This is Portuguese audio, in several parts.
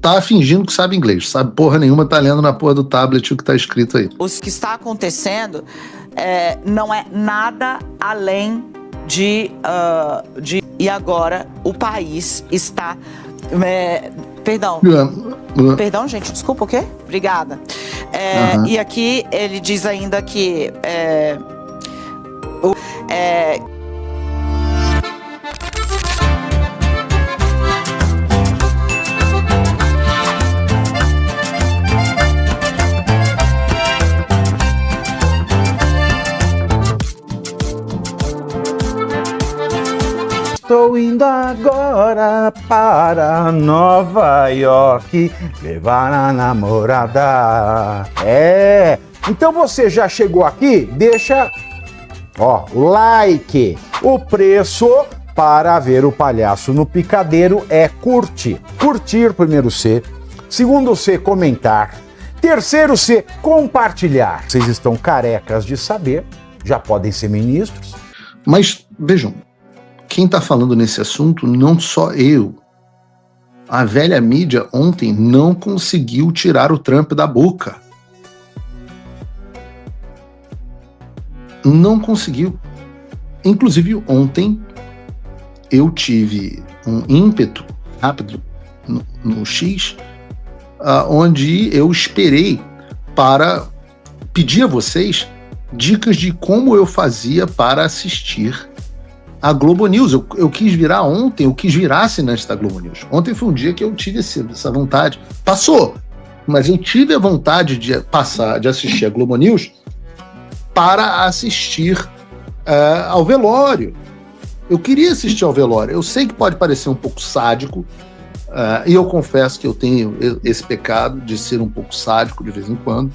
Tá fingindo que sabe inglês, sabe porra nenhuma, tá lendo na porra do tablet o que tá escrito aí. O que está acontecendo não é nada além de... E agora o país está... Perdão, gente, desculpa, o quê? Obrigada. E aqui ele diz ainda que... Estou indo agora para Nova York levar a namorada. Então você já chegou aqui? Deixa, o like. O preço para ver o palhaço no picadeiro é curtir. Curtir, primeiro C. Segundo C, comentar. Terceiro C, compartilhar. Vocês estão carecas de saber, já podem ser ministros. Mas, vejam, quem está falando nesse assunto, não só eu. A velha mídia ontem não conseguiu tirar o Trump da boca. Não conseguiu. Inclusive, ontem eu tive um ímpeto rápido no X, onde eu esperei para pedir a vocês dicas de como eu fazia para assistir a Globo News. Eu quis virar ontem, eu quis virar assinante da Globo News. Ontem foi um dia que eu tive essa vontade. Passou, mas eu tive a vontade de assistir a Globo News para assistir ao velório. Eu queria assistir ao velório. Eu sei que pode parecer um pouco sádico, e eu confesso que eu tenho esse pecado de ser um pouco sádico de vez em quando.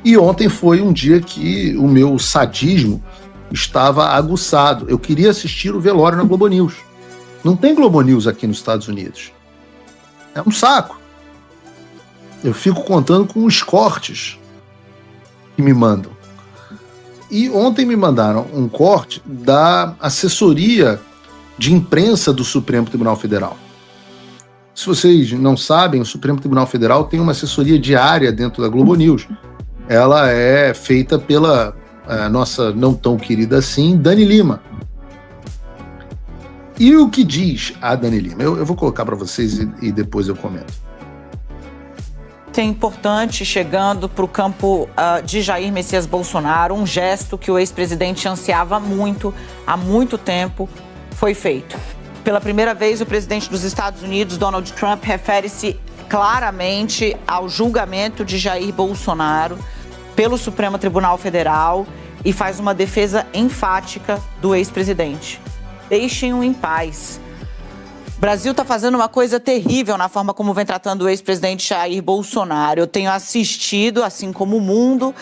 E ontem foi um dia que o meu sadismo estava aguçado. Eu queria assistir o velório na Globo News. Não tem Globo News aqui nos Estados Unidos. É um saco. Eu fico contando com os cortes que me mandam. E ontem me mandaram um corte da assessoria de imprensa do Supremo Tribunal Federal. Se vocês não sabem, o Supremo Tribunal Federal tem uma assessoria diária dentro da Globo News. Ela é feita pela nossa não tão querida assim, Dani Lima. E o que diz a Dani Lima? Eu vou colocar para vocês e depois eu comento. É importante, chegando para o campo de Jair Messias Bolsonaro, um gesto que o ex-presidente ansiava muito, há muito tempo, foi feito. Pela primeira vez, o presidente dos Estados Unidos, Donald Trump, refere-se claramente ao julgamento de Jair Bolsonaro pelo Supremo Tribunal Federal e faz uma defesa enfática do ex-presidente. Deixem-o em paz. O Brasil está fazendo uma coisa terrível na forma como vem tratando o ex-presidente Jair Bolsonaro. Eu tenho assistido, assim como o mundo,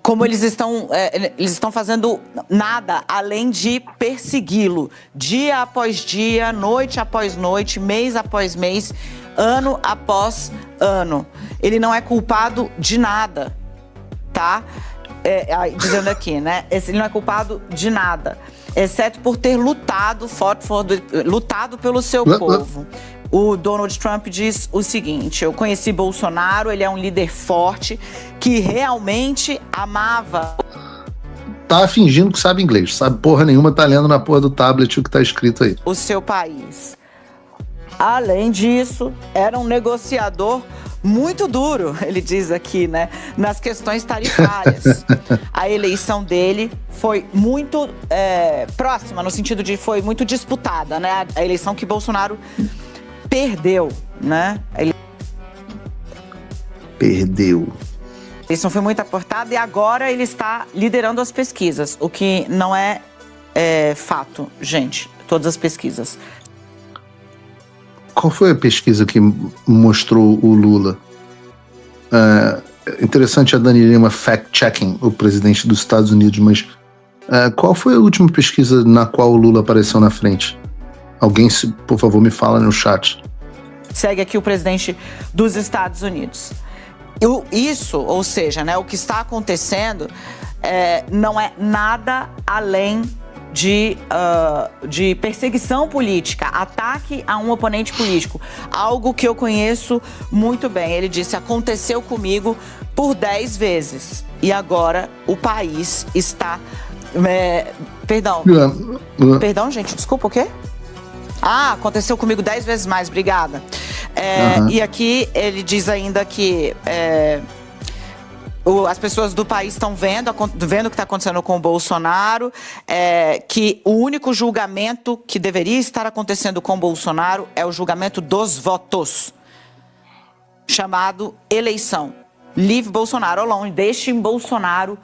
como eles estão fazendo nada além de persegui-lo dia após dia, noite após noite, mês após mês, ano após ano. Ele não é culpado de nada, tá? Dizendo aqui, né? Ele não é culpado de nada, exceto por ter lutado pelo seu povo. O Donald Trump diz o seguinte: eu conheci Bolsonaro, ele é um líder forte que realmente amava. Tá fingindo que sabe inglês, sabe porra nenhuma, tá lendo na porra do tablet o que tá escrito aí. O seu país. Além disso, era um negociador muito duro, ele diz aqui, né, nas questões tarifárias. A eleição dele foi muito próxima, no sentido de foi muito disputada, né? A eleição que Bolsonaro perdeu, né? Perdeu. A eleição foi muito apertada e agora ele está liderando as pesquisas, o que não é fato, gente, todas as pesquisas. Qual foi a pesquisa que mostrou o Lula? Interessante a Dani Lima fact-checking o presidente dos Estados Unidos, mas qual foi a última pesquisa na qual o Lula apareceu na frente? Alguém, por favor, me fala no chat. Segue aqui o presidente dos Estados Unidos. Isso, ou seja, né, o que está acontecendo não é nada além de perseguição política, ataque a um oponente político, algo que eu conheço muito bem. Ele disse: aconteceu comigo por 10 vezes e agora o país está... Perdão, gente, desculpa, o quê? Aconteceu comigo 10 vezes mais, obrigada. E aqui ele diz ainda que as pessoas do país estão vendo o que está acontecendo com o Bolsonaro, que o único julgamento que deveria estar acontecendo com o Bolsonaro é o julgamento dos votos, chamado eleição. Leave Bolsonaro alone, deixe Bolsonaro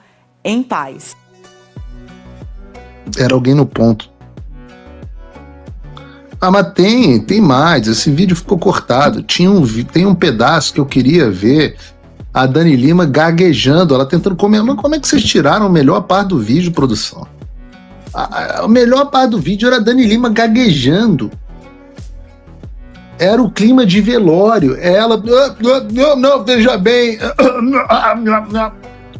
em paz. Era alguém no ponto. Mas tem mais. Esse vídeo ficou cortado. Tem um pedaço que eu queria ver a Dani Lima gaguejando, ela tentando comer. Mas como é que vocês tiraram a melhor parte do vídeo, produção? A melhor parte do vídeo era a Dani Lima gaguejando. Era o clima de velório. Ela... Não, veja bem...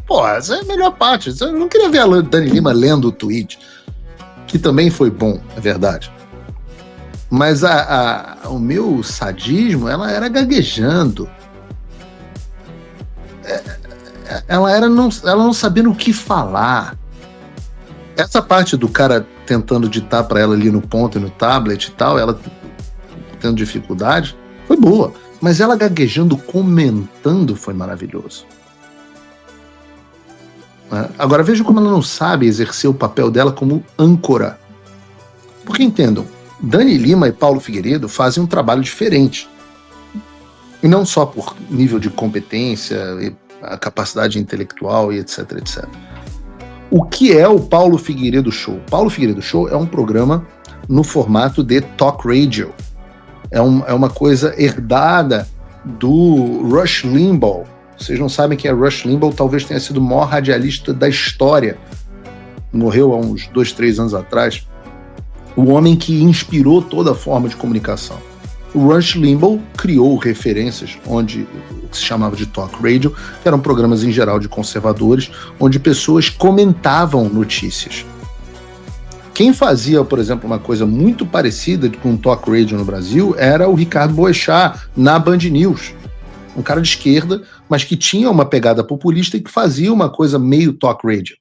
Pô, essa é a melhor parte. Eu não queria ver a Dani Lima lendo o tweet, que também foi bom, é verdade. Mas o meu sadismo, ela era gaguejando. Ela não sabendo o que falar. Essa parte do cara tentando ditar para ela ali no ponto e no tablet e tal, ela tendo dificuldade, foi boa. Mas ela gaguejando, comentando, foi maravilhoso. Agora veja como ela não sabe exercer o papel dela como âncora. Porque entendam, Dani Lima e Paulo Figueiredo fazem um trabalho diferente. E não só por nível de competência, a capacidade intelectual e etc, etc. O que é o Paulo Figueiredo Show? Paulo Figueiredo Show é um programa no formato de talk radio. É uma coisa herdada do Rush Limbaugh. Vocês não sabem quem é Rush Limbaugh, talvez tenha sido o maior radialista da história. Morreu há uns 2, 3 anos atrás. O homem que inspirou toda a forma de comunicação. O Rush Limbaugh criou referências onde o que se chamava de talk radio, que eram programas em geral de conservadores, onde pessoas comentavam notícias. Quem fazia, por exemplo, uma coisa muito parecida com talk radio no Brasil era o Ricardo Boechat, na Band News. Um cara de esquerda, mas que tinha uma pegada populista e que fazia uma coisa meio talk radio.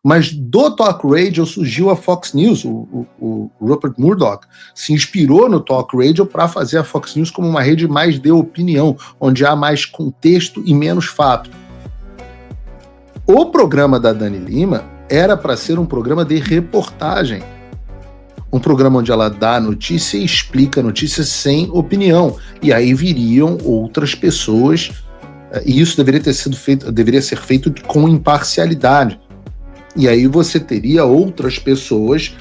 Mas do talk radio surgiu a Fox News. O Rupert Murdoch se inspirou no talk radio para fazer a Fox News como uma rede mais de opinião, onde há mais contexto e menos fato. O programa da Dani Lima era para ser um programa de reportagem. Um programa onde ela dá a notícia e explica a notícia sem opinião. E aí viriam outras pessoas, e isso deveria ser feito com imparcialidade. E aí você teria outras pessoas,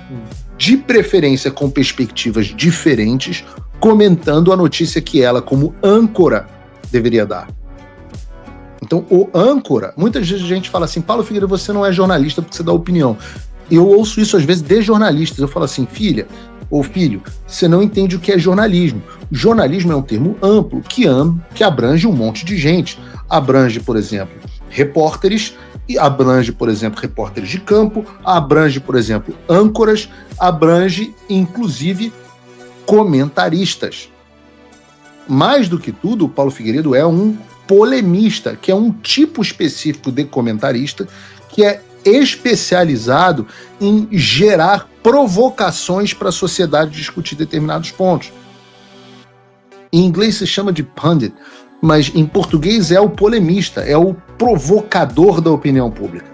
de preferência com perspectivas diferentes, comentando a notícia que ela, como âncora, deveria dar. Então, o âncora, muitas vezes a gente fala assim: Paulo Figueiredo, você não é jornalista porque você dá opinião. Eu ouço isso às vezes de jornalistas. Eu falo assim: filha ou filho, você não entende o que é jornalismo. Jornalismo é um termo amplo que abrange um monte de gente. Abrange, por exemplo, repórteres, e abrange, por exemplo, repórteres de campo, abrange, por exemplo, âncoras, abrange, inclusive, comentaristas. Mais do que tudo, o Paulo Figueiredo é um polemista, que é um tipo específico de comentarista que é especializado em gerar provocações para a sociedade discutir determinados pontos. Em inglês se chama de pundit, mas em português é o polemista, é o provocador da opinião pública.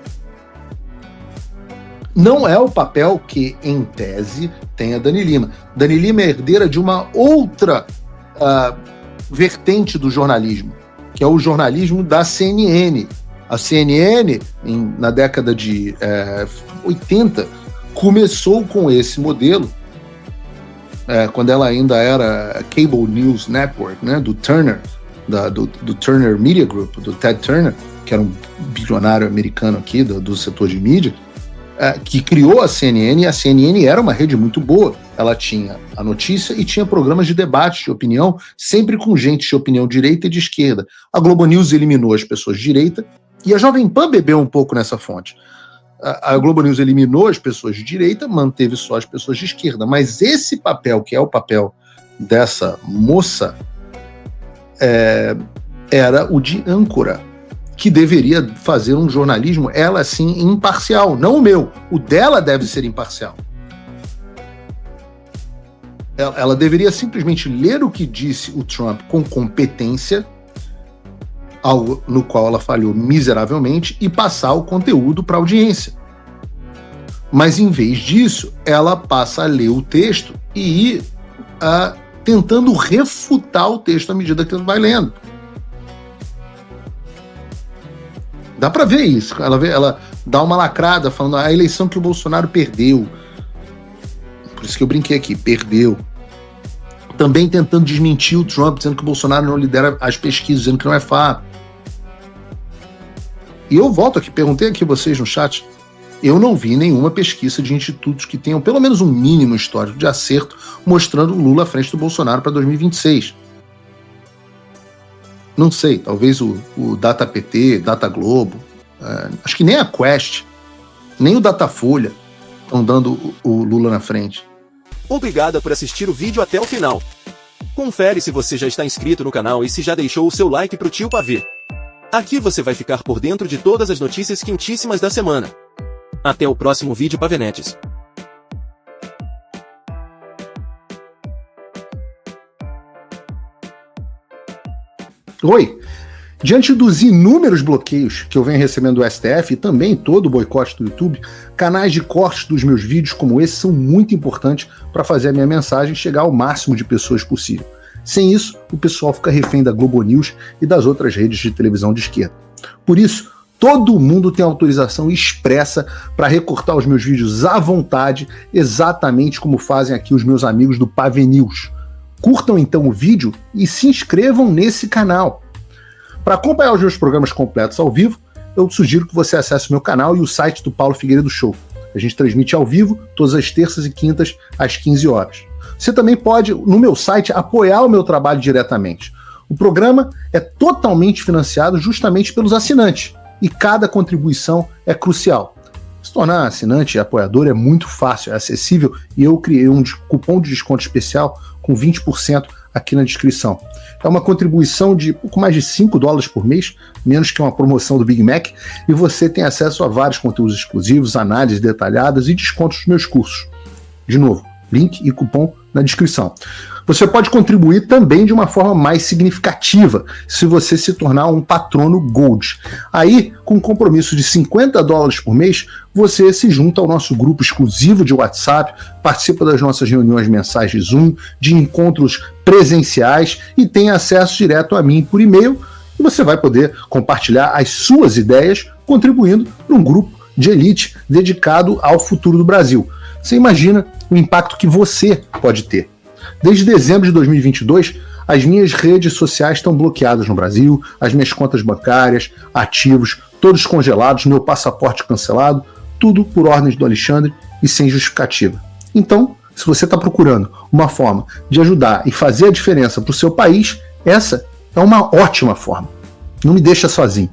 Não é o papel que, em tese, tem a Dani Lima. Dani Lima é herdeira de uma outra vertente do jornalismo, que é o jornalismo da CNN. A CNN, na década de 80, começou com esse modelo, quando ela ainda era Cable News Network, né, do Turner, do Turner Media Group, do Ted Turner, que era um bilionário americano aqui do setor de mídia, que criou a CNN, e a CNN era uma rede muito boa. Ela tinha a notícia e tinha programas de debate de opinião, sempre com gente de opinião direita e de esquerda. A Globo News eliminou as pessoas de direita, e a Jovem Pan bebeu um pouco nessa fonte. A Globo News eliminou as pessoas de direita, manteve só as pessoas de esquerda, mas esse papel, que é o papel dessa moça, era o de âncora, que deveria fazer um jornalismo, ela sim, imparcial, não o meu, o dela deve ser imparcial. Ela deveria simplesmente ler o que disse o Trump com competência, algo no qual ela falhou miseravelmente, e passar o conteúdo para a audiência. Mas, em vez disso, ela passa a ler o texto e ir tentando refutar o texto à medida que ela vai lendo. Dá para ver isso. Ela dá uma lacrada falando a eleição que o Bolsonaro perdeu. Por isso que eu brinquei aqui, perdeu. Também tentando desmentir o Trump, dizendo que o Bolsonaro não lidera as pesquisas, dizendo que não é fato. E eu volto aqui, perguntei aqui vocês no chat, eu não vi nenhuma pesquisa de institutos que tenham pelo menos um mínimo histórico de acerto mostrando o Lula à frente do Bolsonaro para 2026. Não sei, talvez o DataPT, Data Globo, acho que nem a Quest, nem o Datafolha estão dando o Lula na frente. Obrigada por assistir o vídeo até o final. Confere se você já está inscrito no canal e se já deixou o seu like pro tio Pavê. Aqui você vai ficar por dentro de todas as notícias quentíssimas da semana. Até o próximo vídeo, Pavenetes. Oi! Diante dos inúmeros bloqueios que eu venho recebendo do STF e também todo o boicote do YouTube, canais de cortes dos meus vídeos como esse são muito importantes para fazer a minha mensagem chegar ao máximo de pessoas possível. Sem isso, o pessoal fica refém da Globo News e das outras redes de televisão de esquerda. Por isso, todo mundo tem autorização expressa para recortar os meus vídeos à vontade, exatamente como fazem aqui os meus amigos do Pavê News. Curtam então o vídeo e se inscrevam nesse canal. Para acompanhar os meus programas completos ao vivo, eu sugiro que você acesse o meu canal e o site do Paulo Figueiredo Show. A gente transmite ao vivo todas as terças e quintas às 15 horas. Você também pode, no meu site, apoiar o meu trabalho diretamente. O programa é totalmente financiado justamente pelos assinantes e cada contribuição é crucial. Se tornar assinante e apoiador é muito fácil, é acessível e eu criei um cupom de desconto especial com 20% aqui na descrição. É uma contribuição de pouco mais de $5 por mês, menos que uma promoção do Big Mac, e você tem acesso a vários conteúdos exclusivos, análises detalhadas e descontos dos meus cursos. De novo, link e cupom na descrição. Você pode contribuir também de uma forma mais significativa se você se tornar um patrono Gold. Aí, com um compromisso de $50 por mês, você se junta ao nosso grupo exclusivo de WhatsApp, participa das nossas reuniões mensais de Zoom, de encontros presenciais e tem acesso direto a mim por e-mail. E você vai poder compartilhar as suas ideias contribuindo para um grupo de elite dedicado ao futuro do Brasil. Você imagina o impacto que você pode ter. Desde dezembro de 2022, as minhas redes sociais estão bloqueadas no Brasil, as minhas contas bancárias, ativos, todos congelados, meu passaporte cancelado, tudo por ordens do Alexandre e sem justificativa. Então, se você está procurando uma forma de ajudar e fazer a diferença para o seu país, essa é uma ótima forma. Não me deixa sozinho.